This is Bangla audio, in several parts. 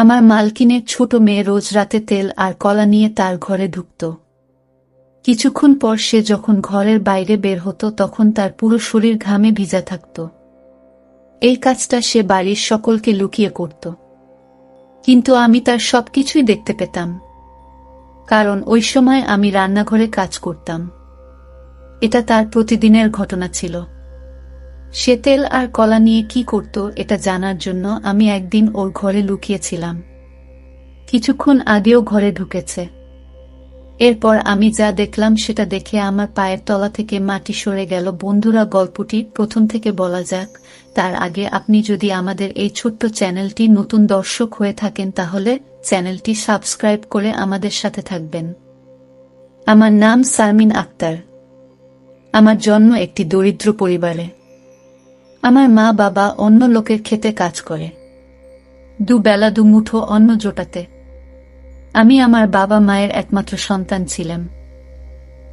আমার মালকিনের ছোট মেয়ে রোজ রাতে তেল আর কলা নিয়ে তার ঘরে ঢুকত। কিছুক্ষণ পর সে যখন ঘরের বাইরে বের হতো তখন তার পুরো শরীর ঘামে ভিজা থাকত। এই কাজটা সে বাড়ির সকলকে লুকিয়ে করত, কিন্তু আমি তার সবকিছুই দেখতে পেতাম, কারণ ওই সময় আমি রান্নাঘরে কাজ করতাম। এটা তার প্রতিদিনের ঘটনা ছিল। সে তেল আর কলা নিয়ে কি করত এটা জানার জন্য আমি একদিন ওর ঘরে লুকিয়েছিলাম। কিছুক্ষণ আগেও ঘরে ঢুকেছে। এরপর আমি যা দেখলাম সেটা দেখে আমার পায়ের তলা থেকে মাটি সরে গেল। বন্ধুরা, গল্পটি প্রথম থেকে বলা যাক। তার আগে আপনি যদি আমাদের এই ছোট্ট চ্যানেলটি নতুন দর্শক হয়ে থাকেন তাহলে চ্যানেলটি সাবস্ক্রাইব করে আমাদের সাথে থাকবেন। আমার নাম শারমিন আক্তার। আমার জন্ম একটি দরিদ্র পরিবারে। আমার মা বাবা অন্য লোকের খেতে কাজ করে, দুবেলা দুমুঠো অন্ন জোটাতে। আমি আমার বাবা মায়ের একমাত্র সন্তান ছিলাম।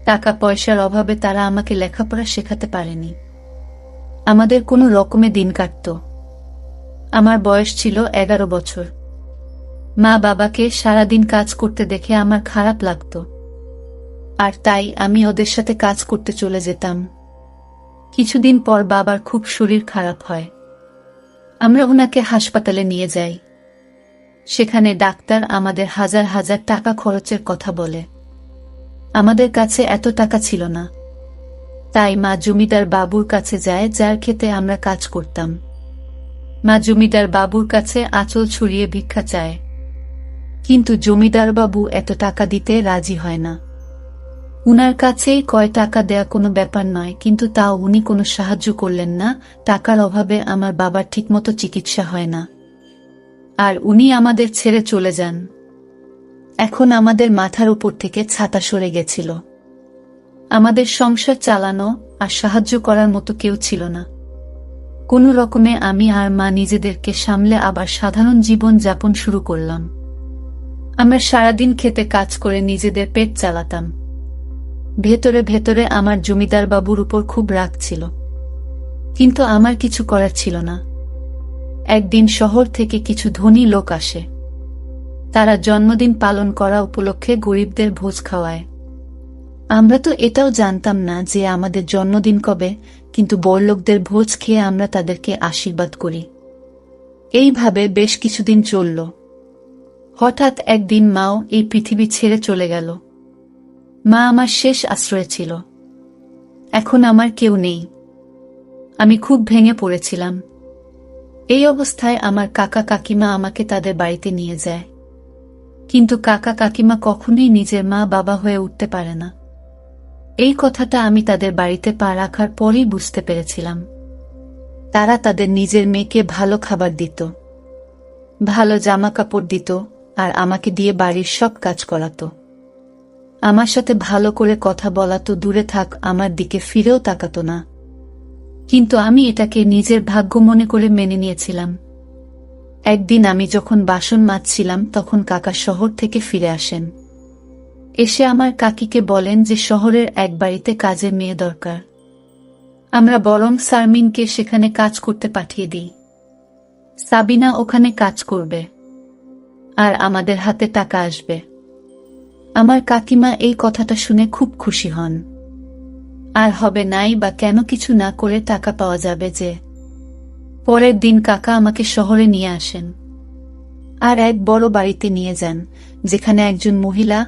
টাকা পয়সার অভাবে তারা আমাকে লেখাপড়া শেখাতে পারেনি। আমাদের কোনো রকমে দিন কাটত। আমার বয়স ছিল 11 বছর। মা বাবাকে সারাদিন কাজ করতে দেখে আমার খারাপ লাগত, আর তাই আমি ওদের সাথে কাজ করতে চলে যেতাম। কিছুদিন পর বাবার খুব শরীর খারাপ হয়। আমরা ওনাকে হাসপাতালে নিয়ে যাই। সেখানে ডাক্তার আমাদের হাজার হাজার টাকা খরচের কথা বলে। আমাদের কাছে এত টাকা ছিল না, তাই মা জমিদার বাবুর কাছে যায়, যার খেতে আমরা কাজ করতাম। মা জমিদার বাবুর কাছে আঁচল ছড়িয়ে ভিক্ষা চায়, কিন্তু জমিদার বাবু এত টাকা দিতে রাজি হয় না। উনার কাছেই কয় টাকা দেয়া কোনো ব্যাপার নয়, কিন্তু তাও উনি কোনো সাহায্য করলেন না। টাকার অভাবে আমার বাবার ঠিকমতো চিকিৎসা হয় না, আর উনি আমাদের ছেড়ে চলে যান। এখন আমাদের মাথার উপর থেকে ছাতা সরে গেছিল। আমাদের সংসার চালানো আর সাহায্য করার মতো কেউ ছিল না। কোনো রকমে আমি আর মা নিজেদেরকে সামলে আবার সাধারণ জীবন যাপন শুরু করলাম। আমরা সারাদিন খেতে কাজ করে নিজেদের পেট চালাতাম। ভেতরে ভেতরে আমার জমিদার বাবুর উপর খুব রাগ ছিল, কিন্তু আমার কিছু করার ছিল না। একদিন শহর থেকে কিছু ধনী লোক আসে। তারা জন্মদিন পালন করা উপলক্ষে গরিবদের ভোজ খাওয়ায়। আমরা তো এটাও জানতাম না যে আমাদের জন্মদিন কবে, কিন্তু বড়লোকদের ভোজ খেয়ে আমরা তাদেরকে আশীর্বাদ করি। এইভাবে বেশ কিছুদিন চলল। হঠাৎ একদিন মাও এই পৃথিবী ছেড়ে চলে গেল। মা আমার শেষ আশ্রয় ছিল। এখন আমার কেউ নেই। আমি খুব ভেঙে পড়েছিলাম। এই অবস্থায় আমার কাকা কাকিমা আমাকে তাদের বাড়িতে নিয়ে যায়, কিন্তু কাকা কাকিমা কখনোই নিজের মা বাবা হয়ে উঠতে পারে না। এই কথাটা আমি তাদের বাড়িতে পা রাখার পরই বুঝতে পেরেছিলাম। তারা তাদের নিজের মেয়েকে ভালো খাবার দিত, ভালো জামা কাপড় দিত, আর আমাকে দিয়ে বাড়ির সব কাজ করাতো। আমার সাথে ভালো করে কথা বলা তো দূরে থাক, আমার দিকে ফিরেও তাকাতো না। কিন্তু আমি এটাকে নিজের ভাগ্য মনে করে মেনে নিয়েছিলাম। একদিন আমি যখন বাসন মাজছিলাম তখন কাকা শহর থেকে ফিরে আসেন। এসে আমার কাকিকে বলেন যে শহরের এক বাড়িতে কাজের মেয়ে দরকার। আমরা বরং শারমিনকে সেখানে কাজ করতে পাঠিয়ে দিই। সাবিনা ওখানে কাজ করবে, আর আমাদের হাতে টাকা আসবে। আমার কাকিমা এই কথাটা শুনে খুব খুশি হন। আর হবে নাই বা কেন, কিছু না করে টাকা পাওয়া যাবে যে। পরের দিন কাকা আমাকে শহরে নিয়ে আসেন, আর এক বড় বাড়িতে নিয়ে যান, যেখানে একজন মহিলা,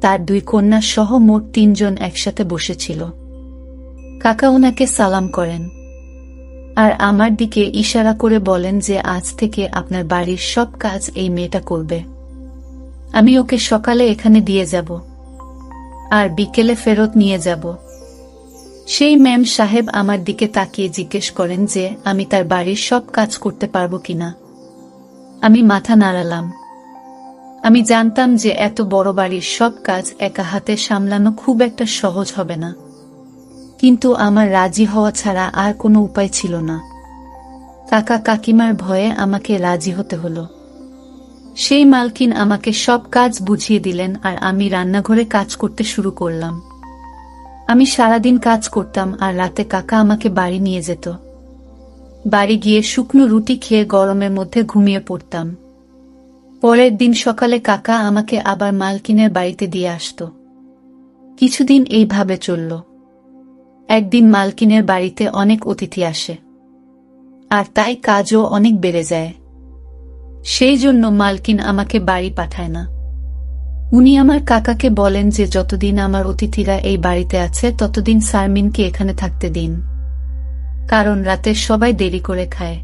তার 2 কন্যা সহ মোট 3 জন একসাথে বসেছিল। কাকা ওনাকে সালাম করেন, আর আমার দিকে ইশারা করে বলেন যে আজ থেকে আপনার বাড়ির সব কাজ এই মেয়েটা করবে। আমি ওকে সকালে এখানে দিয়ে যাব, আর বিকেলে ফেরত নিয়ে যাব। সেই ম্যাম সাহেব আমার দিকে তাকিয়ে জিজ্ঞেস করেন যে আমি তার বাড়ির সব কাজ করতে পারবো কিনা। আমি মাথা নাড়ালাম। আমি জানতাম যে এত বড় বাড়ির সব কাজ একা হাতে সামলানো খুব একটা সহজ হবে না, কিন্তু আমার রাজি হওয়া ছাড়া আর কোনো উপায় ছিল না। কাকা কাকিমার ভয়ে আমাকে রাজি হতে হলো। সেই মালকিন আমাকে সব কাজ বুঝিয়ে দিলেন, আর আমি রান্নাঘরে কাজ করতে শুরু করলাম। আমি সারাদিন কাজ করতাম, আর রাতে কাকা আমাকে বাড়ি নিয়ে যেত। বাড়ি গিয়ে শুকনো রুটি খেয়ে গরমের মধ্যে ঘুমিয়ে পড়তাম। পরের দিন সকালে কাকা আমাকে আবার মালকিনের বাড়িতে দিয়ে আসত। কিছুদিন এইভাবে চলল। একদিন মালকিনের বাড়িতে অনেক অতিথি আসে, আর তাই কাজও অনেক বেড়ে যায়। সেই জন্য মালকিন আমাকে বাড়ি পাঠায় না। উনি আমার কাকাকে বলেন যে যতদিন আমার অতিথিরা এই বাড়িতে আছে ততদিন শারমিনকে এখানে থাকতে দিন, কারণ রাতে সবাই দেরি করে খায়,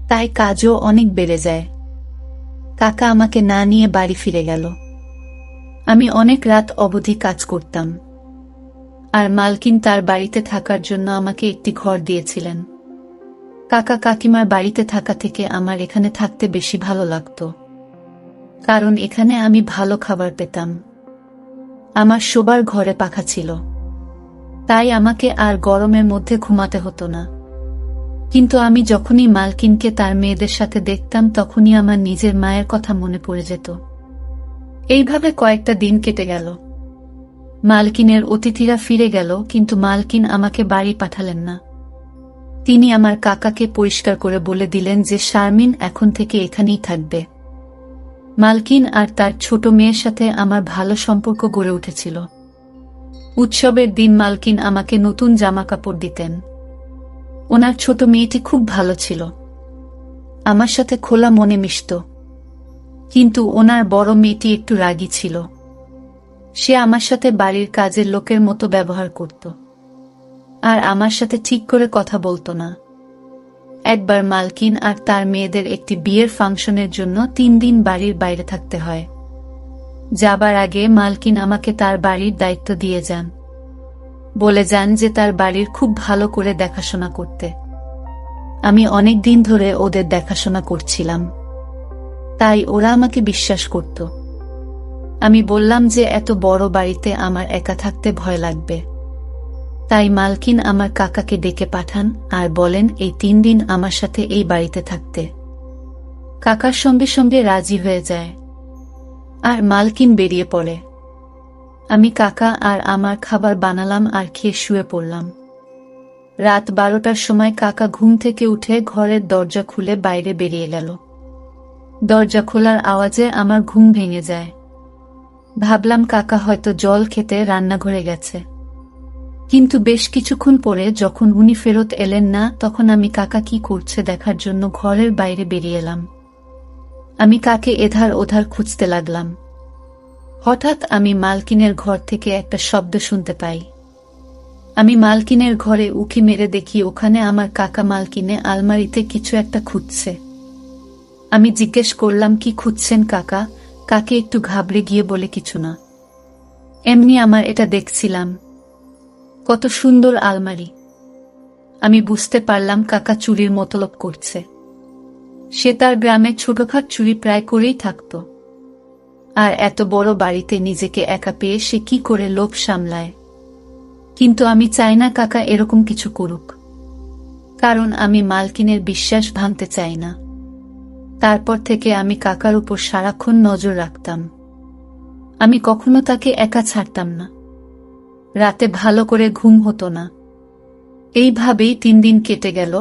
তাই কাজও অনেক বেড়ে যায়। কাকা আমাকে না নিয়ে বাড়ি ফিরে গেল। আমি অনেক রাত অবধি কাজ করতাম, আর মালকিন তার বাড়িতে থাকার জন্য আমাকে একটি ঘর দিয়েছিলেন। কাকা কাকিমার বাড়িতে থাকা থেকে আমার এখানে থাকতে বেশি ভালো লাগতো, কারণ এখানে আমি ভালো খাবার পেতাম। আমার শোবার ঘরে পাখা ছিল, তাই আমাকে আর গরমের মধ্যে ঘুমাতে হতো না। কিন্তু আমি যখনই মালকিনকে তার মেয়েদের সাথে দেখতাম তখনই আমার নিজের মায়ের কথা মনে পড়ে যেত। এইভাবে কয়েকটা দিন কেটে গেল। মালকিনের অতিথিরা ফিরে গেল, কিন্তু মালকিন আমাকে বাড়ি পাঠালেন না। তিনি আমার কাকাকে পরিষ্কার করে বলে দিলেন যে শারমিন এখন থেকে এখানেই থাকবে। মালকিন আর তার ছোট মেয়ের সাথে আমার ভালো সম্পর্ক গড়ে উঠেছিল। উৎসবের দিন মালকিন আমাকে নতুন জামা কাপড় দিতেন। ওনার ছোট মেয়েটি খুব ভালো ছিল, আমার সাথে খোলা মনে মিশত। কিন্তু ওনার বড় মেয়েটি একটু রাগী ছিল। সে আমার সাথে বাড়ির কাজের লোকের মতো ব্যবহার করত, আর আমার সাথে ঠিক করে কথা বলতো না। একবার মালকিন আর তার মেয়েদের একটি বিয়ের ফাংশনের জন্য 3 দিন বাড়ির বাইরে থাকতে হয়। যাবার আগে মালকিন আমাকে তার বাড়ির দায়িত্ব দিয়ে যান। বলে যান যে তার বাড়ির খুব ভালো করে দেখাশোনা করতে। আমি অনেক দিন ধরে ওদের দেখাশোনা করছিলাম, তাই ওরা আমাকে বিশ্বাস করত। আমি বললাম যে এত বড় বাড়িতে আমার একা থাকতে ভয় লাগবে। তাই মালকিন আমার কাকাকে ডেকে পাঠান আর বলেন এই 3 দিন আমার সাথে এই বাড়িতে থাকতে। কাকার সঙ্গে সঙ্গে রাজি হয়ে যায়, আর মালকিন বেরিয়ে পড়ে। আমি কাকা আর আমার খাবার বানালাম আর খেয়ে শুয়ে পড়লাম। রাত 12টার সময় কাকা ঘুম থেকে উঠে ঘরের দরজা খুলে বাইরে বেরিয়ে গেল। দরজা খোলার আওয়াজে আমার ঘুম ভেঙে যায়। ভাবলাম কাকা হয়তো জল খেতে রান্নাঘরে গেছে। কিন্তু বেশ কিছুক্ষণ পরে যখন উনি ফেরত এলেন না, তখন আমি কাকা কি করছে দেখার জন্য ঘরের বাইরে বেরিয়ে এলাম। আমি কাকে এধার ওধার খুঁজতে লাগলাম। হঠাৎ আমি মালকিনের ঘর থেকে একটা শব্দ শুনতে পাই। আমি মালকিনের ঘরে উঁকি মেরে দেখি ওখানে আমার কাকা মালকিনে আলমারিতে কিছু একটা খুঁজছে। আমি জিজ্ঞেস করলাম কি খুঁজছেন কাকা? কাকে একটু ঘাবড়ে গিয়ে বলে কিছু না, এমনি আমার এটা দেখছিলাম। কত সুন্দর আলমারি। আমি বুঝতে পারলাম কাকা চুরির মতলব করছে। সে তার গ্রামে ছোটখাট চুরি প্রায় করেই থাকত, আর এত বড় বাড়িতে নিজেকে একা পেয়ে সে কি করে লোভ সামলায়। কিন্তু আমি চাই না কাকা এরকম কিছু করুক, কারণ আমি মালকিনের বিশ্বাস ভাঙতে চাই না। তারপর থেকে আমি কাকার উপর সারাক্ষণ নজর রাখতাম। আমি কখনো তাকে একা ছাড়তাম না। রাতে ভালো করে ঘুম হতো না। এইভাবেই 3 দিন কেটে গেল,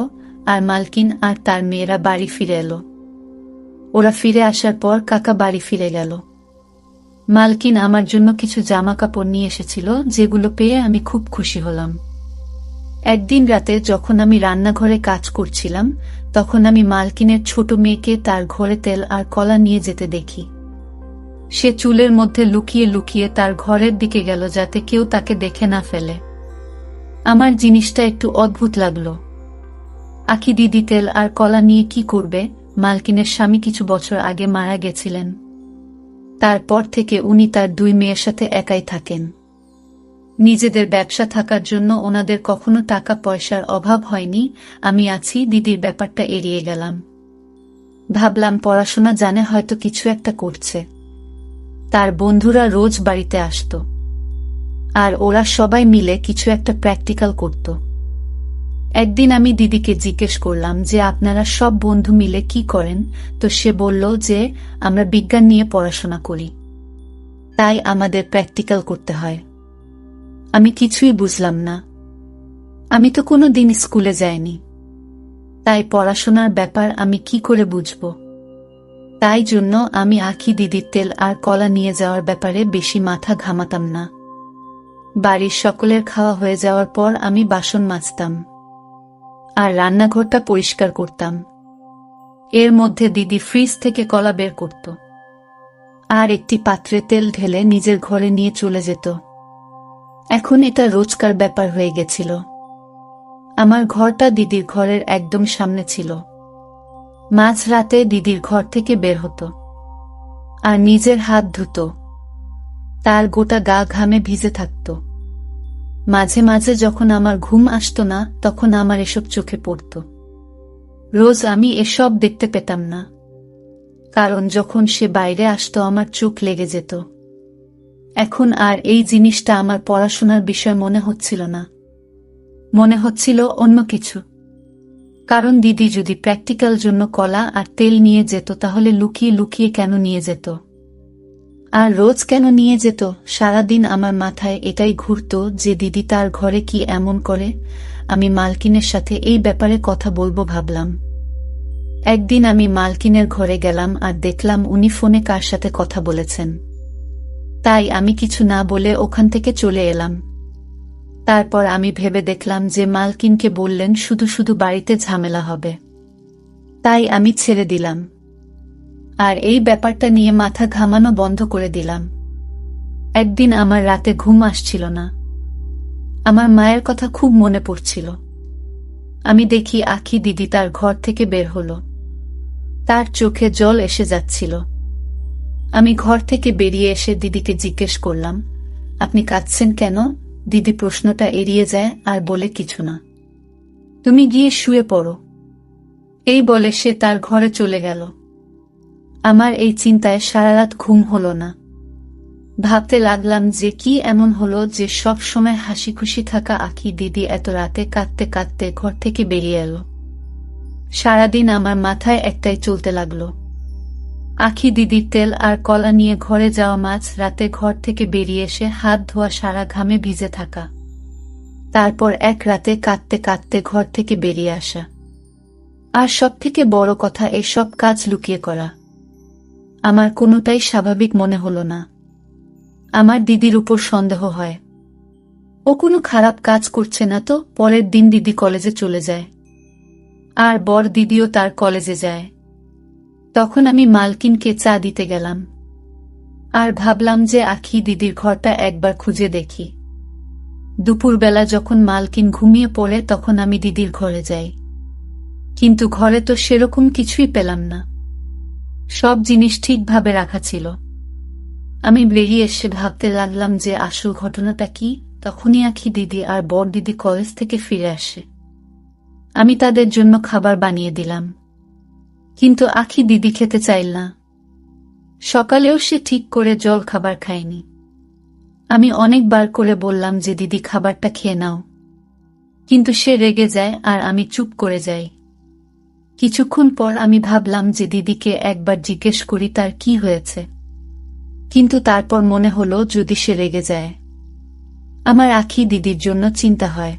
আর মালকিন আর তার মেয়েরা বাড়ি ফিরে এলো। ওরা ফিরে আসার পর কাকা বাড়ি ফিরে গেল। মালকিন আমার জন্য কিছু জামা কাপড় নিয়ে এসেছিল, যেগুলো পেয়ে আমি খুব খুশি হলাম। একদিন রাতে যখন আমি রান্নাঘরে কাজ করছিলাম, তখন আমি মালকিনের ছোট মেয়েকে তার ঘরে তেল আর কলা নিয়ে যেতে দেখি। সে চুলের মধ্যে লুকিয়ে লুকিয়ে তার ঘরের দিকে গেল যাতে কেউ তাকে দেখে না ফেলে। আমার জিনিসটা একটু অদ্ভুত লাগলো। আখি দিদি তেল আর কলা নিয়ে কি করবে? মালকিনের স্বামী কিছু বছর আগে মারা গেছিলেন। তারপর থেকে উনি তার 2 মেয়ের সাথে একাই থাকেন। নিজেদের ব্যবসা থাকার জন্য ওনাদের কখনো টাকা পয়সার অভাব হয়নি। আমি আছি, দিদির ব্যাপারটা এড়িয়ে গেলাম। ভাবলাম পড়াশোনা জানে, হয়তো কিছু একটা করছে। তার বন্ধুরা রোজ বাড়িতে আসতো, আর ওরা সবাই মিলে কিছু একটা প্র্যাকটিক্যাল করত। একদিন আমি দিদিকে জিজ্ঞেস করলাম যে আপনারা সব বন্ধু মিলে কি করেন? তো সে বলল যে আমরা বিজ্ঞান নিয়ে পড়াশোনা করি, তাই আমাদের প্র্যাকটিক্যাল করতে হয়। আমি কিছুই বুঝলাম না। আমি তো কোনো দিন স্কুলে যাইনি, তাই পড়াশোনার ব্যাপার আমি কি করে বুঝব? তাই জন্য আমি আখি দিদির তেল আর কলা নিয়ে যাওয়ার ব্যাপারে বেশি মাথা ঘামাতাম না। বাড়ির সকলের খাওয়া হয়ে যাওয়ার পর আমি বাসন মাজতাম আর রান্নাঘরটা পরিষ্কার করতাম। এর মধ্যে দিদি ফ্রিজ থেকে কলা বের করত আর একটি পাত্রে তেল ঢেলে নিজের ঘরে নিয়ে চলে যেত। এখন এটা রোজকার ব্যাপার হয়ে গেছিল। আমার ঘরটা দিদির ঘরের একদম সামনে ছিল। মাঝরাতে দিদির ঘর থেকে বের হতো আর নিজের হাত ধুত। তার গোটা গা ঘামে ভিজে থাকত। মাঝে মাঝে যখন আমার ঘুম আসতো না তখন আমার এসব চোখে পড়ত। রোজ আমি এসব দেখতে পেতাম না, কারণ যখন সে বাইরে আসতো আমার চোখ লেগে যেত। এখন আর এই জিনিসটা আমার পড়াশোনার বিষয় মনে হচ্ছিল না, মনে হচ্ছিল অন্য কিছু। কারণ দিদি যদি প্র্যাকটিক্যাল জন্য কলা আর তেল নিয়ে যেত তাহলে লুকিয়ে লুকিয়ে কেন নিয়ে যেত, আর রোজ কেন নিয়ে যেত? সারাদিন আমার মাথায় এটাই ঘুরত যে দিদি তার ঘরে কি এমন করে। আমি মালকিনের সাথে এই ব্যাপারে কথা বলবো ভাবলাম। একদিন আমি মালকিনের ঘরে গেলাম আর দেখলাম উনি ফোনে কার সাথে কথা বলেছেন। তাই আমি কিছু না বলে ওখান থেকে চলে এলাম। তারপর আমি ভেবে দেখলাম যে মালকিনকে বললেন শুধু শুধু বাড়িতে ঝামেলা হবে, তাই আমি ছেড়ে দিলাম আর এই ব্যাপারটা নিয়ে মাথা ঘামানো বন্ধ করে দিলাম। একদিন আমার রাতে ঘুম আসছিল না। আমার মায়ের কথা খুব মনে পড়ছিল। আমি দেখি আখি দিদি তার ঘর থেকে বের হলো। তার চোখে জল এসে যাচ্ছিল। আমি ঘর থেকে বেরিয়ে এসে দিদিকে জিজ্ঞেস করলাম, আপনি কাঁদছেন কেন? দিদি প্রশ্নটা এড়িয়ে যায় আর বলে, কিছু না, তুমি গিয়ে শুয়ে পড়ো। এই বলে সে তার ঘরে চলে গেল। আমার এই চিন্তায় সারা রাত ঘুম হলো না। ভাবতে লাগলাম যে কি এমন হলো যে সব সময় হাসি খুশি থাকা আখি দিদি এত রাতে কাঁদতে কাঁদতে ঘর থেকে বেরিয়ে এলো। সারাদিন আমার মাথায় একটাই চলতে লাগলো, আখি দিদির তেল আর কলা নিয়ে ঘরে যাওয়া, মাঝ রাতে ঘর থেকে বেরিয়ে এসে হাত ধোয়া, সারা ঘামে ভিজে থাকা, তারপর এক রাতে কাঁদতে কাঁদতে ঘর থেকে বেরিয়ে আসা, আর সবথেকে বড় কথা এসব কাজ লুকিয়ে করা। আমার কোনোটাই স্বাভাবিক মনে হলো না। আমার দিদির উপর সন্দেহ হয়। ও কোনো খারাপ কাজ করছে না তো? পরের দিন দিদি কলেজে চলে যায় আর বর দিদিও তার কলেজে যায়। তখন আমি মালকিনকে চা দিতে গেলাম আর ভাবলাম যে আখি দিদির ঘরটা একবার খুঁজে দেখি। দুপুরবেলা যখন মালকিন ঘুমিয়ে পড়ে তখন আমি দিদির ঘরে যাই, কিন্তু ঘরে তো সেরকম কিছুই পেলাম না। সব জিনিস ঠিকভাবে রাখা ছিল। আমি বেরিয়ে এসে ভাবতে লাগলাম যে আসল ঘটনাটা কি। তখনই আখি দিদি আর বর দিদি কলেজ থেকে ফিরে আসে। আমি তাদের জন্য খাবার বানিয়ে দিলাম, কিন্তু আখি দিদি খেতে চাইল না। সকালেও সে ঠিক করে জল খাবার খায়নি। আমি অনেকবার করে বললাম যে দিদি খাবারটা খেয়ে নাও, কিন্তু সে রেগে যায় আর আমি চুপ করে যাই। কিছুক্ষণ পর আমি ভাবলাম যে দিদিকে একবার জিজ্ঞেস করি তার কি হয়েছে, কিন্তু তারপর মনে হলো যদি সে রেগে যায়, আমার আখি দিদির জন্য চিন্তা হয়।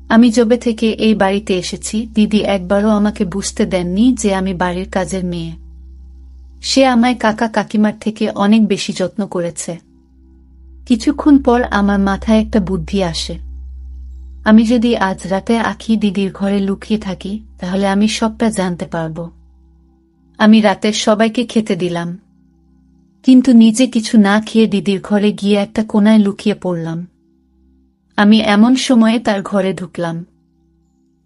আমি যবে থেকে এই বাড়িতে এসেছি দিদি একবারও আমাকে বুঝতে দেননি যে আমি বাড়ির কাজের মেয়ে। সে আমায় কাকা কাকিমার থেকে অনেক বেশি যত্ন করেছে। কিছুক্ষণ পর আমার মাথায় একটা বুদ্ধি আসে। আমি যদি আজ রাতে আখি দিদির ঘরে লুকিয়ে থাকি তাহলে আমি সবটা জানতে পারব। আমি রাতে সবাইকে খেতে দিলাম, কিন্তু নিজে কিছু না খেয়ে দিদির ঘরে গিয়ে একটা কোণায় লুকিয়ে পড়লাম। আমি এমন সময়ে তার ঘরে ঢুকলাম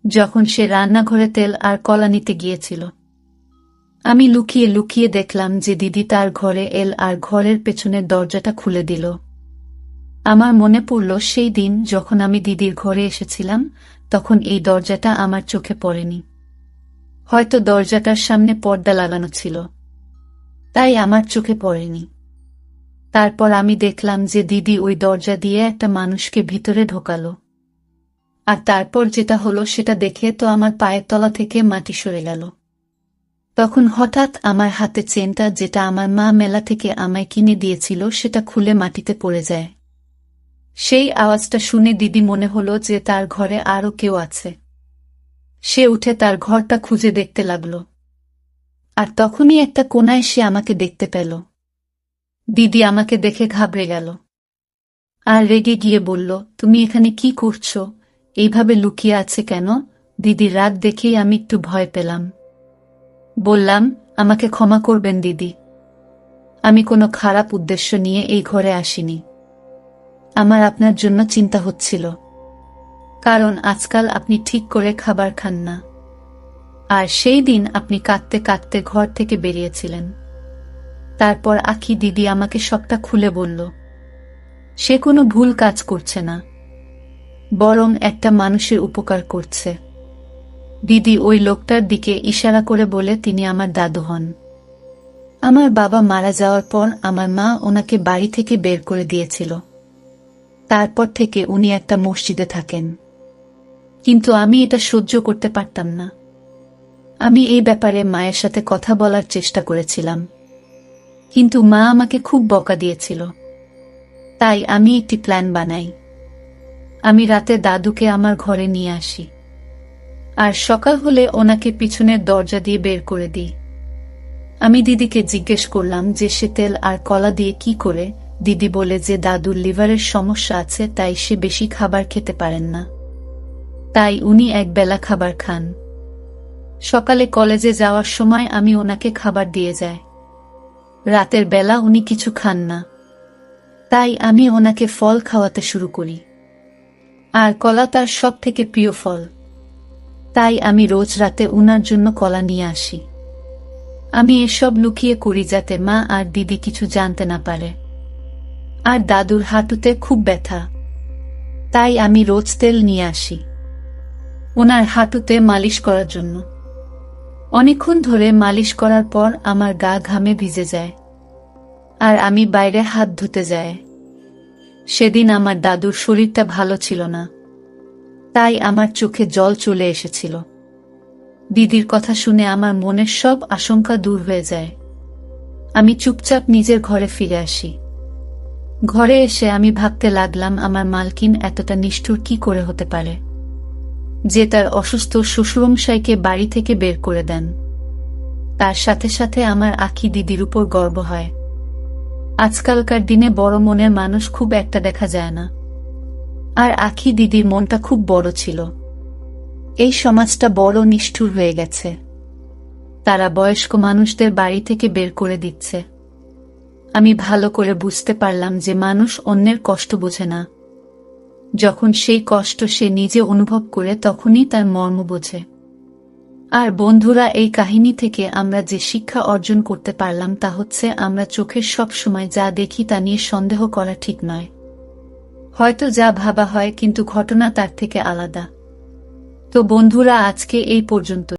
যখন সে রান্নাঘরে তেল আর কলা নিতে গিয়েছিল। আমি লুকিয়ে লুকিয়ে দেখলাম যে দিদি তার ঘরে এল আর ঘরের পেছনের দরজাটা খুলে দিল। আমার মনে পড়ল সেই দিন যখন আমি দিদির ঘরে এসেছিলাম, তখন এই দরজাটা আমার চোখে পড়েনি। হয়তো দরজাটার সামনে পর্দা লাগানো ছিল, তাই আমার চোখে পড়েনি। তারপর আমি দেখলাম যে দিদি ওই দরজা দিয়ে একটা মানুষকে ভিতরে ঢোকালো। আর তারপর যেটা হলো সেটা দেখে তো আমার পায়ের তলা থেকে মাটি সরে গেল। তখন হঠাৎ আমার হাতে চেনটা, যেটা আমার মা মেলা থেকে আমায় কিনে দিয়েছিল, সেটা খুলে মাটিতে পড়ে যায়। সেই আওয়াজটা শুনে দিদি মনে হলো যে তার ঘরে আরও কেউ আছে। সে উঠে তার ঘরটা খুঁজে দেখতে লাগল। আর তখনই একটা কোনায় সে আমাকে দেখতে পেল। দিদি আমাকে দেখে ঘাবড়ে গেল আর রেগে গিয়ে বলল, তুমি এখানে কি করছো? এইভাবে লুকিয়ে আছে কেন? দিদির রাগ দেখেই আমি একটু ভয় পেলাম। বললাম, আমাকে ক্ষমা করবেন দিদি, আমি কোনো খারাপ উদ্দেশ্য নিয়ে এই ঘরে আসিনি। আমার আপনার জন্য চিন্তা হচ্ছিল, কারণ আজকাল আপনি ঠিক করে খাবার খান না, আর সেই দিন আপনি কাঁদতে কাঁদতে ঘর থেকে বেরিয়েছিলেন। তারপর আখি দিদি আমাকে সবটা খুলে বলল। সে কোনো ভুল কাজ করছে না, বরং একটা মানুষের উপকার করছে। দিদি ওই লোকটার দিকে ইশারা করে বলে, তিনি আমার দাদু হন। আমার বাবা মারা যাওয়ার পর আমার মা ওনাকে বাড়ি থেকে বের করে দিয়েছিল। তারপর থেকে উনি একটা মসজিদে থাকেন। কিন্তু আমি এটা সহ্য করতে পারতাম না। আমি এই ব্যাপারে মায়ের সাথে কথা বলার চেষ্টা করেছিলাম, কিন্তু মা আমাকে খুব বকা দিয়েছিল। তাই আমি একটি প্ল্যান বানাই। আমি রাতে দাদুকে আমার ঘরে নিয়ে আসি, আর সকাল হলে ওনাকে পিছনের দরজা দিয়ে বের করে দিই। আমি দিদিকে জিজ্ঞেস করলাম যে সে তেল আর কলা দিয়ে কি করে। দিদি বলে যে দাদুর লিভারের সমস্যা আছে, তাই সে বেশি খাবার খেতে পারেন না, তাই উনি একবেলা খাবার খান। সকালে কলেজে যাওয়ার সময় আমি ওনাকে খাবার দিয়ে যাই। রাতের বেলা উনি কিছু খান না, তাই আমি ওনাকে ফল খাওয়াতে শুরু করি। আর কলা তার সব থেকে প্রিয় ফল, তাই আমি রোজ রাতে উনার জন্য কলা নিয়ে আসি। আমি এসব লুকিয়ে করি যাতে মা আর দিদি কিছু জানতে না পারে। আর দাদুর হাঁটুতে খুব ব্যথা, তাই আমি রোজ তেল নিয়ে আসি ওনার হাঁটুতে মালিশ করার জন্য। অনেকক্ষণ ধরে মালিশ করার পর আমার গা ঘামে ভিজে যায়, আর আমি বাইরে হাত ধুতে যাই। সেদিন আমার দাদুর শরীরটা ভালো ছিল না, তাই আমার চোখে জল চলে এসেছিল। দিদির কথা শুনে আমার মনের সব আশঙ্কা দূর হয়ে যায়। আমি চুপচাপ নিজের ঘরে ফিরে আসি। ঘরে এসে আমি ভাবতে লাগলাম, আমার মালকিন এতটা নিষ্ঠুর কি করে হতে পারে যে তার অসুস্থ শ্বশুরমশাইকে বাড়ি থেকে বের করে দেন। তার সাথে সাথে আমার আখি দিদির উপর গর্ব হয়। আজকালকার দিনে বড় মনের মানুষ খুব একটা দেখা যায় না, আর আখি দিদির মনটা খুব বড় ছিল। এই সমাজটা বড় নিষ্ঠুর হয়ে গেছে। তারা বয়স্ক মানুষদের বাড়ি থেকে বের করে দিচ্ছে। আমি ভালো করে বুঝতে পারলাম যে মানুষ অন্যের কষ্ট বোঝে না। যখন সেই কষ্ট সে নিজে অনুভব করে তখনই তার মর্ম বোঝে। আর বন্ধুরা, এই কাহিনী থেকে আমরা যে শিক্ষা অর্জন করতে পারলাম তা হচ্ছে, আমরা চোখের সব সময় যা দেখি তা নিয়ে সন্দেহ করা ঠিক নয়। হয়তো যা ভাবা হয়, কিন্তু ঘটনা তার থেকে আলাদা। তো বন্ধুরা, আজকে এই পর্যন্ত।